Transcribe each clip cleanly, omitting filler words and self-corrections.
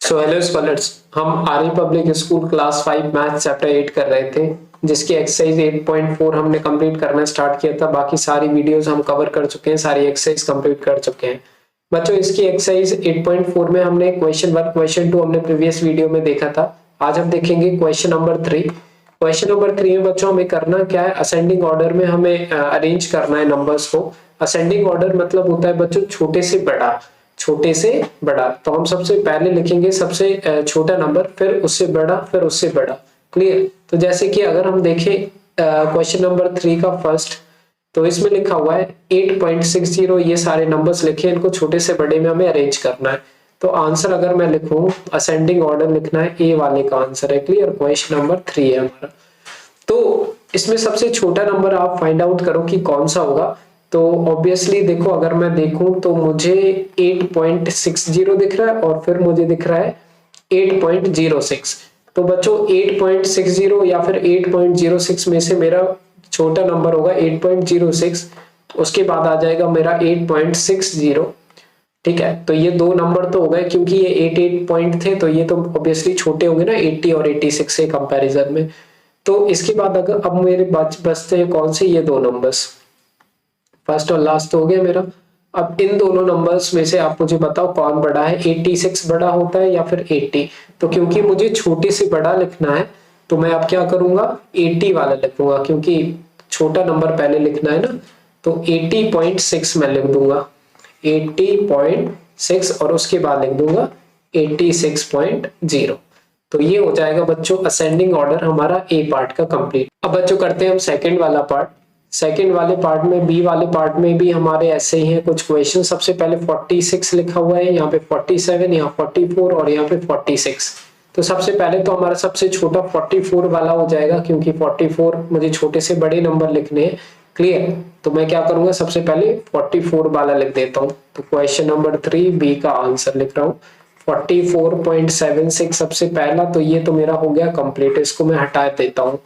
सो hello scholars, हम Arya public school class 5 math chapter 8 कर रहे थे, जिसकी एक्सरसाइज 8.4 हमने कंप्लीट करना स्टार्ट किया था। बाकी सारी वीडियोस हम कवर कर चुके हैं, सारी एक्सरसाइज कंप्लीट कर चुके हैं बच्चों। इसकी एक्सरसाइज 8.4 में हमने क्वेश्चन 1 क्वेश्चन 2 हमने प्रीवियस वीडियो में देखा था। आज हम देखेंगे क्वेश्चन नंबर 3। क्वेश्चन नंबर 3 में बच्चों हमें करना क्या है, असेंडिंग ऑर्डर में हमें अरेंज करना है नंबर्स को। असेंडिंग ऑर्डर मतलब होता है बच्चों छोटे से बड़ा, छोटे से बड़ा। तो हम सबसे पहले लिखेंगे सबसे छोटा नंबर, फिर उससे बड़ा, फिर उससे बड़ा। क्लियर। तो जैसे कि अगर हम देखें क्वेश्चन नंबर 3 का फर्स्ट, तो इसमें लिखा हुआ है 8.60। ये सारे नंबर्स लिखे, इनको छोटे से बड़े में हमें अरेंज करना है। तो आंसर अगर मैं लिखूं, असेंडिंग ऑर्डर लिखना है, ए वाले का आंसर है। क्लियर। क्वेश्चन नंबर 3 है हमारा। तो इसमें सबसे छोटा नंबर आप फाइंड आउट करो कि कौन सा होगा। तो ऑब्वियसली देखो, अगर मैं देखूं तो मुझे 8.60 दिख रहा है और फिर मुझे दिख रहा है 8.06। तो बच्चों 8.60 या फिर 8.06 में से मेरा छोटा नंबर होगा 8.06। उसके बाद आ जाएगा मेरा 8.60। ठीक है। तो ये दो नंबर तो हो गए, क्योंकि ये 8 पॉइंट थे, तो ये तो ऑब्वियसली छोटे होंगे ना 80 और 86 से कंपैरिजन में। तो इसके बाद अगर अब मेरे बचते हैं कौन से, ये दो नंबर्स, फर्स्ट और लास्ट तो हो गया मेरा। अब इन दोनों नंबर्स में से आप मुझे बताओ कौन बड़ा है, 86 बड़ा होता है या फिर 80। तो क्योंकि मुझे छोटे से बड़ा लिखना है, तो मैं अब क्या करूंगा, 80 वाला लिखूंगा, क्योंकि छोटा नंबर पहले लिखना है ना। तो 80.6 मैं लिख दूंगा, 80.6, और उसके बाद लिख दूंगा 86.0। तो ये हो जाएगा बच्चों असेंडिंग ऑर्डर हमारा ए पार्ट का कंप्लीट। अब बच्चों करते हैं हम सेकंड वाला पार्ट। सेकंड वाले पार्ट में, बी वाले पार्ट में भी हमारे ऐसे ही हैं कुछ क्वेश्चन। सबसे पहले 46 लिखा हुआ है, यहाँ पे 47, यहाँ 44 और यहाँ पे 46। तो सबसे पहले तो हमारा सबसे छोटा 44 वाला हो जाएगा, क्योंकि 44 मुझे छोटे से बड़े नंबर लिखने हैं। क्लियर। तो मैं क्या करूंगा, सबसे पहले 44 वाला लिख देता हूँ। तो क्वेश्चन नंबर 3 बी का आंसर लिख रहा हूँ 44.76 सबसे पहला। तो ये तो मेरा हो गया कंप्लीट, इसको मैं हटा देता हूँ।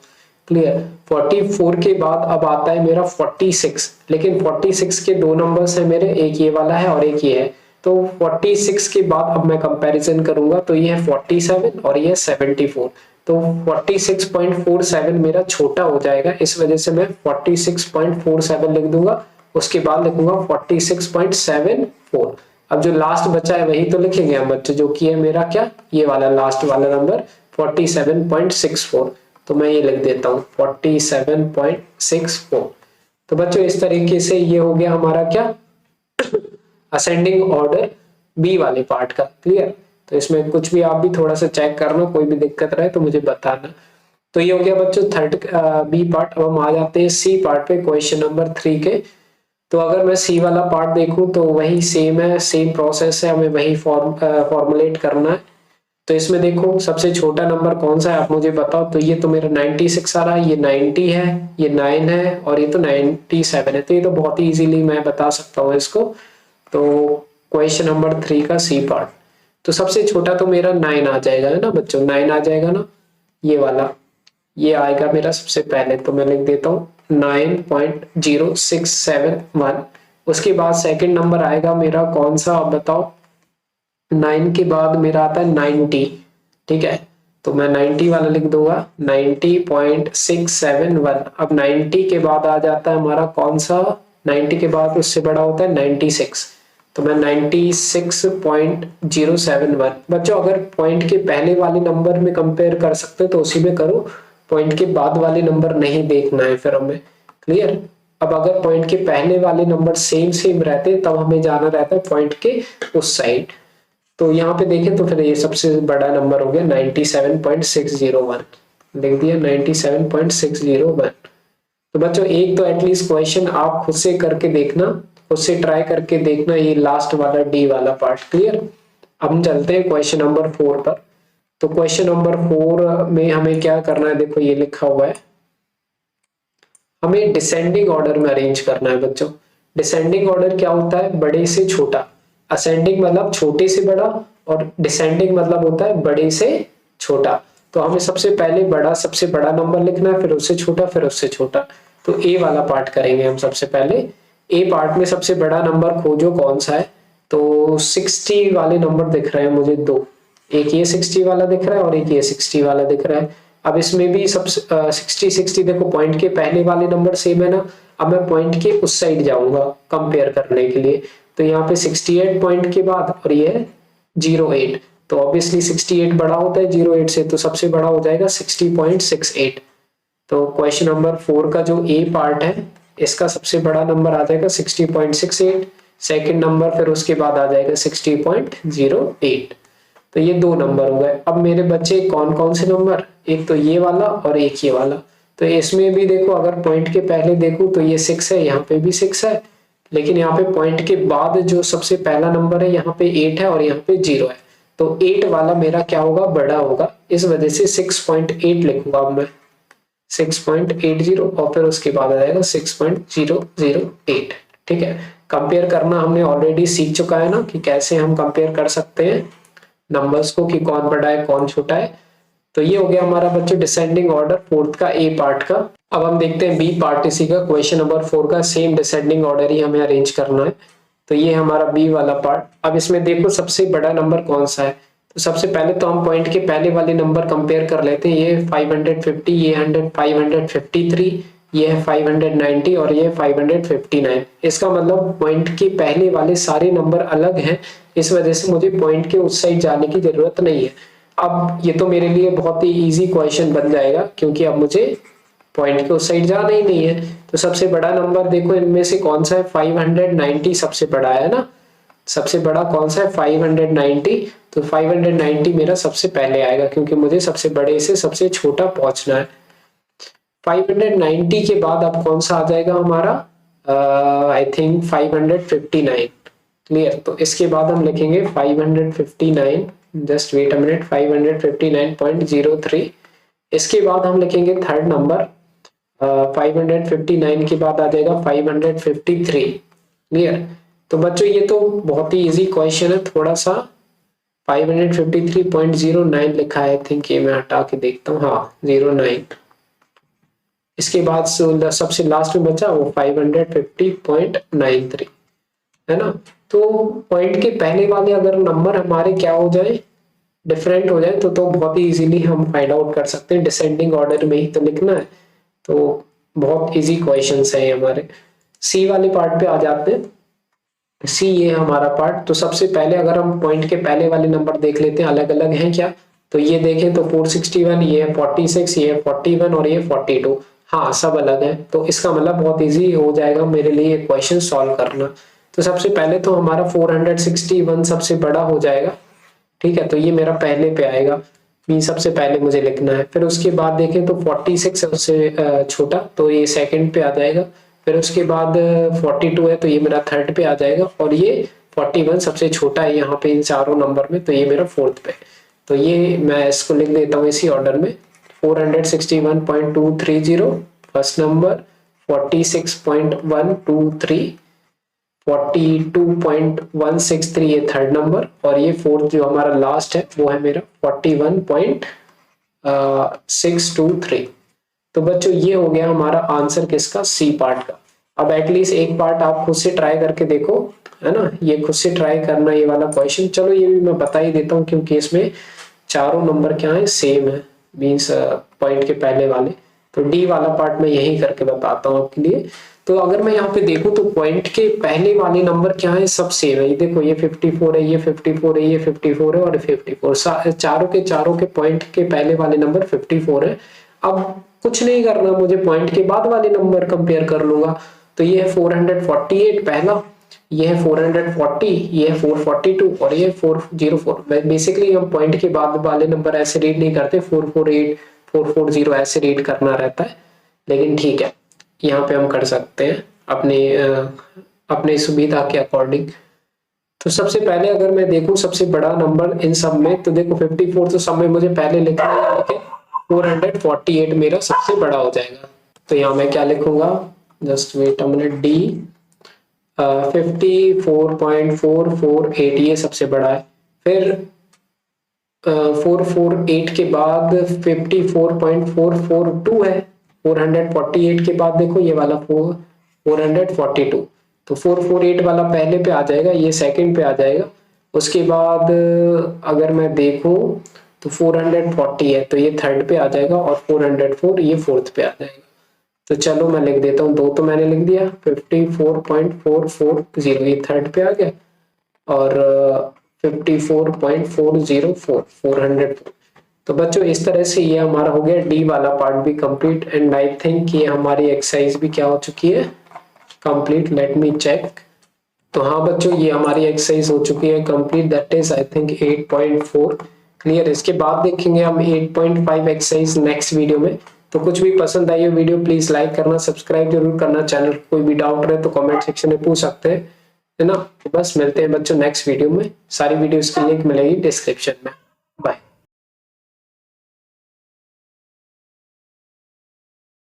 क्लियर। 44 के बाद अब आता है मेरा 46, लेकिन 46 के दो नंबर्स है मेरे, एक ये वाला है और एक ये है। तो 46 के बाद अब मैं कंपैरिजन करूंगा, तो ये है 47 और ये है 74। तो 46.47 मेरा छोटा हो जाएगा, इस वजह से मैं 46.47 लिख दूंगा। उसके बाद लिखूंगा 46.74। अब जो लास्ट बचा है वही तो लिखेंगे हम बच्चे, जो कि है मेरा क्या, ये वाला लास्ट वाला नंबर 47.64। तो मैं ये लिख देता हूँ 47.64। तो बच्चों इस तरीके से ये हो गया हमारा क्या, असेंडिंग ऑर्डर बी वाले पार्ट का। क्लियर। तो इसमें कुछ भी आप भी थोड़ा सा चेक करना, कोई भी दिक्कत रहे तो मुझे बताना। तो ये हो गया बच्चों थर्ड बी पार्ट। अब हम आ जाते हैं सी पार्ट पे, क्वेश्चन नंबर 3 के। तो अगर मैं सी वाला पार्ट देखूं तो वही सेम है, सेम प्रोसेस है, हमें वही फॉर्मुलेट करना है। तो इसमें देखो सबसे छोटा नंबर कौन सा है आप मुझे बताओ। तो ये तो मेरा 96 आ रहा है, ये 90 है, ये 9 है और ये तो 97 है। तो ये तो बहुत ही इजीली मैं बता सकता हूँ इसको। तो क्वेश्चन नंबर 3 का सी पार्ट, तो सबसे छोटा तो मेरा 9 आ जाएगा, है ना बच्चों, 9 आ जाएगा ना, ये वाला, ये आएगा मेरा सबसे पहले। तो मैं लिख देता हूँ 9.0671। उसके बाद सेकंड नंबर आएगा मेरा कौन सा आप बताओ, 9 के बाद मेरा आता है 90। ठीक है। तो मैं 90 वाला लिख दूंगा 90.671। अब 90 के बाद आ जाता है हमारा कौन सा, 90 के बाद उससे बड़ा होता है 96। तो मैं 96.071। बच्चों अगर पॉइंट के पहले वाले नंबर में कंपेयर कर सकते हो तो उसी में करो, पॉइंट के बाद वाले नंबर नहीं देखना है फिर हमें। क्लियर। अब अगर पॉइंट के पहले वाले नंबर सेम सेम रहते तब हमें जाना रहता है पॉइंट के उस साइड। तो यहाँ पे देखें तो फिर ये सबसे बड़ा नंबर हो गया 97.601, लिख दिया 97.601। तो बच्चों एक तो एटलीस्ट क्वेश्चन आप खुद से करके देखना, खुद से ट्राई करके देखना, ये लास्ट वाला डी वाला पार्ट। क्लियर। अब हम चलते हैं क्वेश्चन नंबर 4 पर। तो क्वेश्चन नंबर 4 में हमें क्या करना है, देखो ये लिखा हुआ है, हमें डिसेंडिंग ऑर्डर में अरेंज करना है बच्चों। डिसेंडिंग ऑर्डर क्या होता है, बड़े से छोटा। असेंडिंग मतलब छोटे से बड़ा, और डिसेंडिंग मतलब होता है बड़े से छोटा। तो हमें सबसे पहले बड़ा, सबसे बड़ा नंबर लिखना है, फिर उससे छोटा, फिर उससे छोटा। तो ए वाला पार्ट करेंगे हम सबसे पहले। ए पार्ट में सबसे बड़ा नंबर खोजो कौन सा है। तो 60 वाले नंबर दिख रहे हैं मुझे दो। एक ये 60 वाला दिख रहा है और एक ये 60 वाला दिख रहा है। अब इसमें भी सब 60 देखो पॉइंट के पहले वाले नंबर सेम है ना। अब मैं पॉइंट के उस साइड जाऊंगा कंपेयर करने के लिए, तो यहाँ पे 68 पॉइंट के बाद और ये है 08, तो ऑब्वियसली 68 बड़ा होता है 08 से, तो सबसे बड़ा हो जाएगा 60.68। तो क्वेश्चन नंबर 4 का जो ए पार्ट है इसका सबसे बड़ा नंबर आ जाएगा 60.68, सेकंड नंबर फिर उसके बाद आ जाएगा 60.08। तो ये दो नंबर हो गए। अब मेरे बच्चे कौन कौन से नंबर, एक तो ये वाला और एक ये वाला। तो इसमें भी देखो अगर पॉइंट के पहले देखो तो ये 6 है, यहाँ पे भी 6 है, लेकिन यहाँ पे पॉइंट के बाद जो सबसे पहला नंबर है यहाँ पे 8 है और यहाँ पे 0 है, तो 8 वाला मेरा क्या होगा, बड़ा होगा, इस वजह से 6.8 लिखूंगा अब मैं 6.80 और फिर उसके बाद आ जाएगा 6.008। ठीक है, कंपेयर करना हमने ऑलरेडी सीख चुका है ना कि कैसे हम कंपेयर कर सकते हैं नंबर्स को कि कौन बड़ा है कौन छोटा है। तो ये हो गया हमारा बच्चों डिसेंडिंग ऑर्डर फोर्थ का ए पार्ट का। अब हम देखते हैं बी पार्ट इसी का, क्वेश्चन नंबर 4 का सेम डिसेंडिंग ऑर्डर ही हमें अरेंज करना है। तो ये हमारा बी वाला पार्ट। अब इसमें देखो सबसे बड़ा नंबर कौन सा है, तो सबसे पहले तो हम पॉइंट के पहले वाले नंबर कंपेयर कर लेते हैं। ये 550, ये 553, ये है 590 और ये 559। इसका मतलब पॉइंट के पहले वाले सारे नंबर अलग हैं, इस वजह से मुझे पॉइंट के उस साइड जाने की जरूरत नहीं है। अब ये तो मेरे लिए बहुत ही इजी क्वेश्चन बन जाएगा क्योंकि अब मुझे पॉइंट के उस साइड जाना ही नहीं है। तो सबसे बड़ा नंबर देखो इनमें से कौन सा है, 590 सबसे बड़ा है ना, सबसे बड़ा कौन सा है 590, तो 590 मेरा सबसे पहले आएगा क्योंकि मुझे सबसे बड़े से सबसे छोटा पहुंचना है। 590 के बाद अब कौन सा आ जाएगा हमारा, आई थिंक 559। क्लियर, तो इसके बाद हम लिखेंगे 559, जस्ट वेट अ मिनट, 559.03। इसके बाद हम लिखेंगे थर्ड नंबर 559 के बाद आ जाएगा 553। क्लियर, तो बच्चों ये तो बहुत ही इजी क्वेश्चन है, थोड़ा सा 553.09 लिखा है, आई थिंक ये मैं हटा के देखता हूँ, हाँ 09। इसके बाद सबसे लास्ट में बचा वो 550.93 है ना। तो पॉइंट के पहले वाले अगर नंबर हमारे क्या हो जाए, डिफरेंट हो जाए, तो बहुत ही इजीली हम फाइंड आउट कर सकते हैं। डिसेंडिंग ऑर्डर में ही तो लिखना है, तो बहुत इजी क्वेश्चंस है हमारे। सी वाले पार्ट पे आ जाते हैं। सी ये हमारा पार्ट। तो सबसे पहले अगर हम पॉइंट के पहले वाले नंबर देख लेते हैं अलग अलग हैं क्या, तो ये देखें तो 461, ये है 46, ये है 41 और ये 42, हाँ सब अलग है। तो इसका मतलब बहुत इजी हो जाएगा मेरे लिए क्वेश्चन सॉल्व करना। तो सबसे पहले तो हमारा 461 सबसे बड़ा हो जाएगा, ठीक है, तो ये मेरा पहले पे आएगा, मीन सबसे पहले मुझे लिखना है। फिर उसके बाद देखें तो 46 है उससे छोटा, तो ये सेकंड पे आ जाएगा। फिर उसके बाद 42 है तो ये मेरा थर्ड पे आ जाएगा, और ये 41 सबसे छोटा है यहाँ पे इन चारों नंबर में, तो ये मेरा फोर्थ पे। तो ये मैं इसको लिख देता हूँ इसी ऑर्डर में, 461.230 फर्स्ट नंबर, 46.123, 42.163 ये थर्ड नंबर, और ये फोर्थ जो हमारा लास्ट है वो है मेरा 41.623। तो बच्चों ये हो गया हमारा आंसर किसका, सी पार्ट का। अब एटलीस्ट एक पार्ट आप खुद से ट्राई करके देखो, है ना, ये खुद से ट्राई करना ये वाला क्वेश्चन। चलो ये भी मैं बता ही देता हूँ क्योंकि इसमें चारों नंबर क्या है, सेम है, मीन्स पॉइंट के पहले वाले। तो डी वाला पार्ट मैं यही करके बताता हूँ आपके लिए। तो अगर मैं यहाँ पे देखूं तो पॉइंट के पहले वाले नंबर क्या है, सब सेम है। ये देखो ये 54 है, ये 54 है, ये 54 है और 54, चारों के पॉइंट के पहले वाले नंबर 54 है। अब कुछ नहीं करना मुझे, पॉइंट के बाद वाले नंबर कंपेयर कर लूंगा। तो ये है 448 पहला, ये है 440, ये है 442 और ये 404। बेसिकली हम पॉइंट के बाद वाले नंबर ऐसे रीड नहीं करते, 448 440 ऐसे रीड करना रहता है, लेकिन ठीक है यहाँ पे हम कर सकते हैं अपने सुविधा के अकॉर्डिंग। तो सबसे पहले अगर मैं देखूं सबसे बड़ा नंबर इन सब में, तो देखो 54 तो सब में मुझे पहले लिखना है, लेकिन 448 मेरा सबसे बड़ा हो जाएगा। तो यहाँ मैं क्या लिखूंगा, just wait a minute, D 54.448 ये सबसे बड़ा है। फिर 448 के बाद 54.442 है, 448 के बाद देखो ये वाला 442, तो 448 वाला पहले पे आ जाएगा, ये सेकंड पे आ जाएगा, उसके बाद अगर मैं देखूं तो 440 है, तो ये थर्ड पे आ जाएगा और 404 ये फोर्थ पे आ जाएगा। तो चलो मैं लिख देता हूँ, 2 तो मैंने लिख दिया, 54.440 ये थर्ड पे आ गया और 54.404 400। तो बच्चों इस तरह से ये हमारा हो गया डी वाला पार्ट भी कंप्लीट, एंड आई थिंक ये हमारी एक्सरसाइज भी क्या हो चुकी है, कंप्लीट। Let me check. तो हाँ बच्चों ये हमारी एक्सरसाइज हो चुकी है complete, that is I think 8.4 clear. इसके बाद देखेंगे हम 8.5 एक्सरसाइज नेक्स्ट वीडियो में। तो कुछ भी पसंद आई हो वीडियो प्लीज लाइक करना, सब्सक्राइब जरूर करना चैनल। कोई भी डाउट रहे तो कमेंट सेक्शन में पूछ सकते हैं, है ना। तो बस मिलते हैं बच्चों नेक्स्ट वीडियो में, सारी वीडियोस की लिंक मिलेगी डिस्क्रिप्शन में।